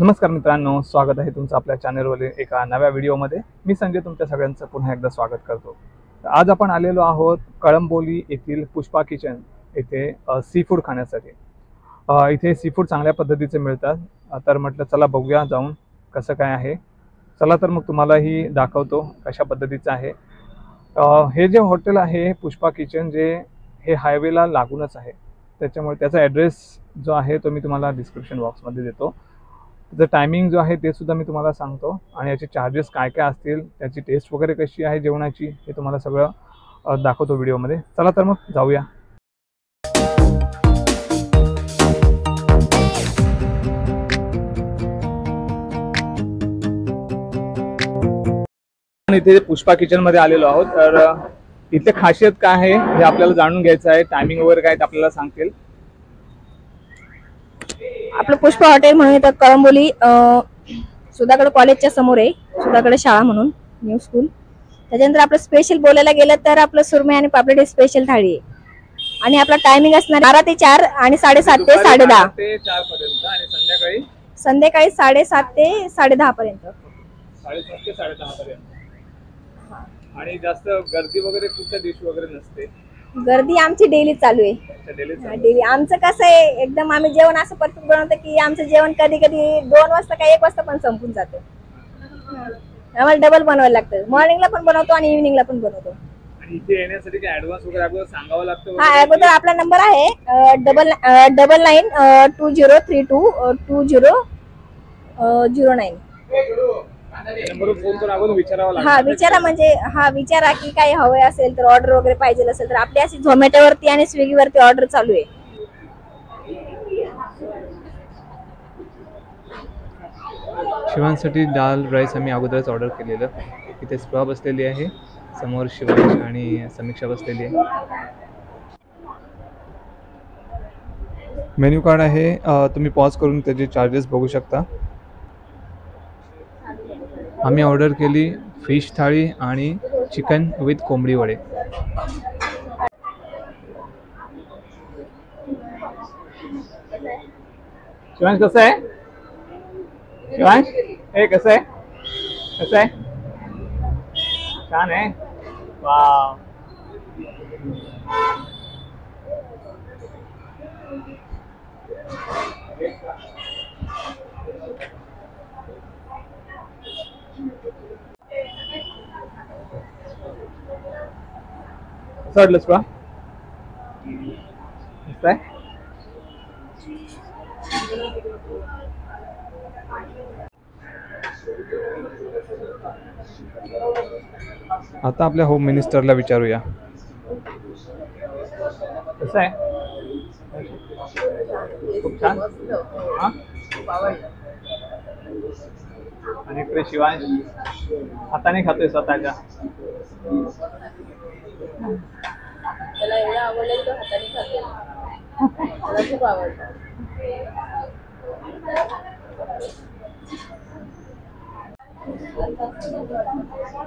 नमस्कार मित्रांनो, स्वागत आहे तुमचं आपल्या चॅनलवर एका नव्या व्हिडिओमध्ये। मी संजय तुमच्या सगळ्यांचं पुन्हा एकदा स्वागत करतो। आज आपण आलेलो आहोत कळंबोली येथील पुष्पा किचन येथे सी फूड खाण्यासाठी। इथे सी फूड चांगल्या पद्धतीचे मिळतात। तर म्हटलं चला बघूया जाऊन कसं काय आहे। चला तर मग तुम्हालाही दाखवतो कशा पद्धतीचं आहे। हे जे हॉटेल आहे पुष्पा किचन जे हे हायवेला लागूनच आहे, त्याच्यामुळे त्याचा ॲड्रेस जो आहे तो मी तुम्हाला डिस्क्रिप्शन बॉक्समध्ये देतो। त्याचं टायमिंग जो आहे ते सुद्धा मी तुम्हाला सांगतो आणि याचे चार्जेस काय काय असतील, त्याची टेस्ट वगैरे कशी आहे जेवणाची हे तुम्हाला सगळं दाखवतो व्हिडिओमध्ये। चला तर मग जाऊया। इथे पुष्पा किचन मध्ये आलेलो आहोत। तर इथे खासियत काय आहे हे आपल्याला जाणून घ्यायचं आहे। टायमिंग वगैरे काय ते आपल्याला सांगतील। आपलं पुष्पा हॉटेल म्हणून इथं कळंबोली सुधागड कॉलेजच्या समोर आहे। सुधागड शाळा म्हणून न्यू स्कूल। त्याच्यानंतर आपलं स्पेशल बोलायला गेलं तर आपलं सुरमई आणि पापलेट स्पेशल थाळी आहे आणि आपला टायमिंग असणार 12 ते 4 आणि 7:30 ते 10:30 ते 4 पर्यंत आणि संध्याकाळी 7:30 ते 10:30 पर्यंत। 7:30 ते 10:30 पर्यंत। आणि जास्त गर्दी वगैरे कुठच्या दिवशी वगैरे नसते? गर्दी आमची डेली चालू आहे। डेली आमचं कसं आहे, एकदम आम्ही जेवण असं परफेक्ट बनवतो की आमचं जेवण कधी कधी 2 वाजता का 1 वाजता पण संपून जातं। आम्हाला डबल बनवायला लागतं। मॉर्निंगला पण बनवतो आणि इव्हिनिंगला पण बनवतो। आणि इथे येण्यासाठी काय ॲडव्हान्स वगैरे आपल्याला सांगावं लागतं? हा, अगोदर आपला नंबर आहे 992009। हा विचारा, म्हणजे विचारा की काही हवे असेल तर, ऑर्डर वगैरे पाहिजे असेल तर आपली अशी झोमॅटोवरती आणि स्विगीवरती ऑर्डर चालू आहे। शिवांसाठी दाल राईस आम्ही अगोदरच ऑर्डर केलेलं। इथे स्पा बसलेली आहे, समोर शिवांश आणि समीक्षा बसलेली आहे। मेन्यू कार्ड आहे, तुम्ही पॉज करून त्याचे चार्जेस बघू शकता। आम्ही ऑर्डर केली फिश थाळी आणि चिकन विथ कोंबडी वडे। शिवांश कसं आहे? शिवांश हे कसं आहे? कसं आहे? छान आहे। वाव, कसं वाटलंस का? कसं आहे? आता आपल्या होम मिनिस्टरला विचारूया, कसं आहे? खूप छान। आणि इकडे शिवांश हाताने खातोय स्वतःच्या। त्याला एवढं आवडलं तो हाताने खातो, मला खूप आवडतं।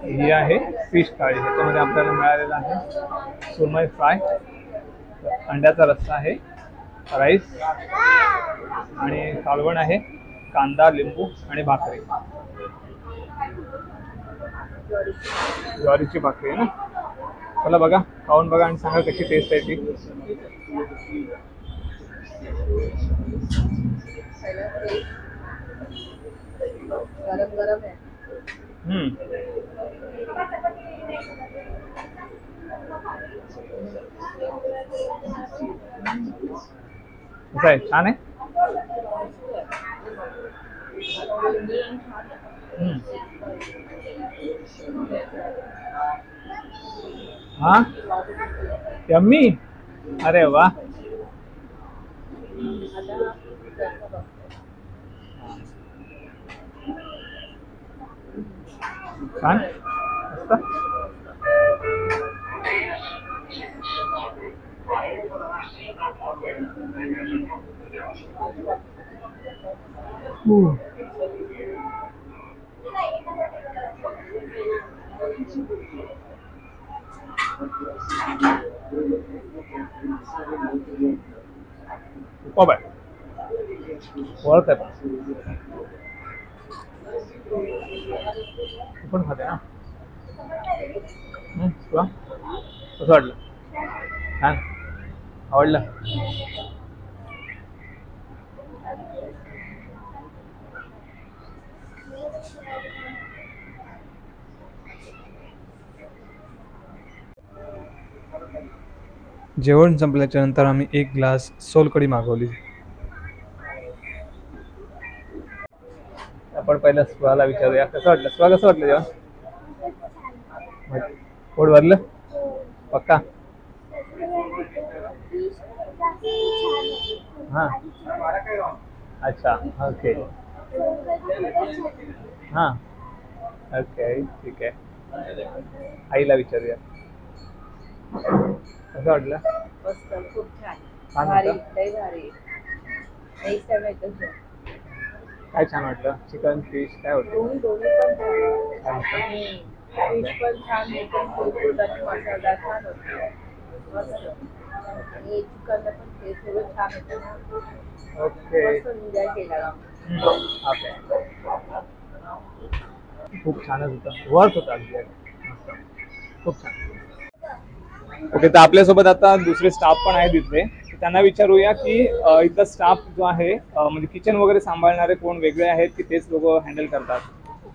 ही आहे फिश थाळी। ह्याच्यामध्ये आपल्याला मिळालेला आहे सुरमई फ्राय, अंड्याचा रस्सा आहे, राईस आणि कालवण आहे, कांदा लिंबू आणि भाकरी, ज्वारीची भाकरी आहे ना। चला बघा, खाऊन बघा आणि सांगा कशी टेस्ट आहे ती। गरम गरम आहे। कसं आहे? छान आहे। हाँ यम्मी, अरे वाह। छान मस्त। खूप आहे। ओळख आहे पण खाते ना. तुला कसं वाटलं? छान आवडलं? जेवण संपल्याच्या नंतर आम्ही एक ग्लास सोलकढी मागवली. आपण पहिला स्वाला विचारूया कसं वाटलं. स्वा कसं वाटलं जेवण? पोट भरलं पक्का? हां अच्छा ओके हां ओके ठीक आहे. आईला विचारूया कसं वाटलं? मस्त खूप छान छान भारी होतं? लय भारी नेक्स्ट टाइम येतच काय छान वाटलं? चिकन फिश काय होतं? दोन्ही पण छान छान होतं? फिश पण छान चिकन फूड आणि मसाला छान होते मस्त आणि चिकनला पण ते सगळं छान होतं ओके मस्त एन्जॉय केला ओके खूप छानच होतं. वर्क होतं अगदी मस्त. खूप छान. ओके तर आपल्यासोबत आता दुसरे स्टाफ पण आहेत इथले. त्यांना विचारूया की इथला स्टाफ जो आहे म्हणजे किचन वगैरे सांभाळणारे कोण वेगळे आहेत की तेच लोक हँडल करतात?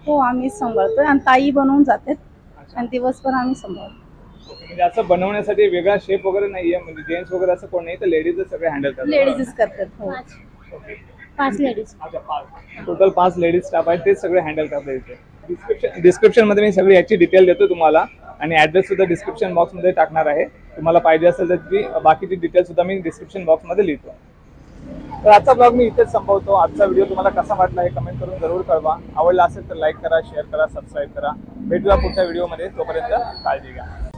हो आम्ही सांभाळतोय आणि ताई बनवून जातात आणि दिवसभर आम्ही सांभाळतो. म्हणजे असं बनवण्यासाठी वेगळा शेफ वगैरे नाहीये म्हणजे जेंट्स वगैरे असं कोण नाही तर लेडीजच सगळे हँडल करतात? लेडीजच करतात. हो ओके 5 लेडीज. अच्छा 5 टोटल 5 लेडीज स्टाफ आहेत तेच सगळे हँडल करतात इथे. डिस्क्रिप्शन मध्ये मी सगळी याची डिटेल देतो तुम्हाला आणि ऍड्रेस सुद्धा डिस्क्रिप्शन बॉक्स मध्ये टाकणार आहे. तुम्हाला पाहिजे असेल तर ती बाकीची डिटेल सुद्धा मी डिस्क्रिप्शन बॉक्स मध्ये लिहितो. तर आजचा ब्लॉग मी इथेच संपवतो. आजचा व्हिडिओ तुम्हाला कसा वाटला हे कमेंट करून जरूर कळवा. आवडला असेल तर लाईक करा, शेअर करा, सबस्क्राईब करा. भेटूया पुढच्या व्हिडिओमध्ये. तोपर्यंत काळजी घ्या.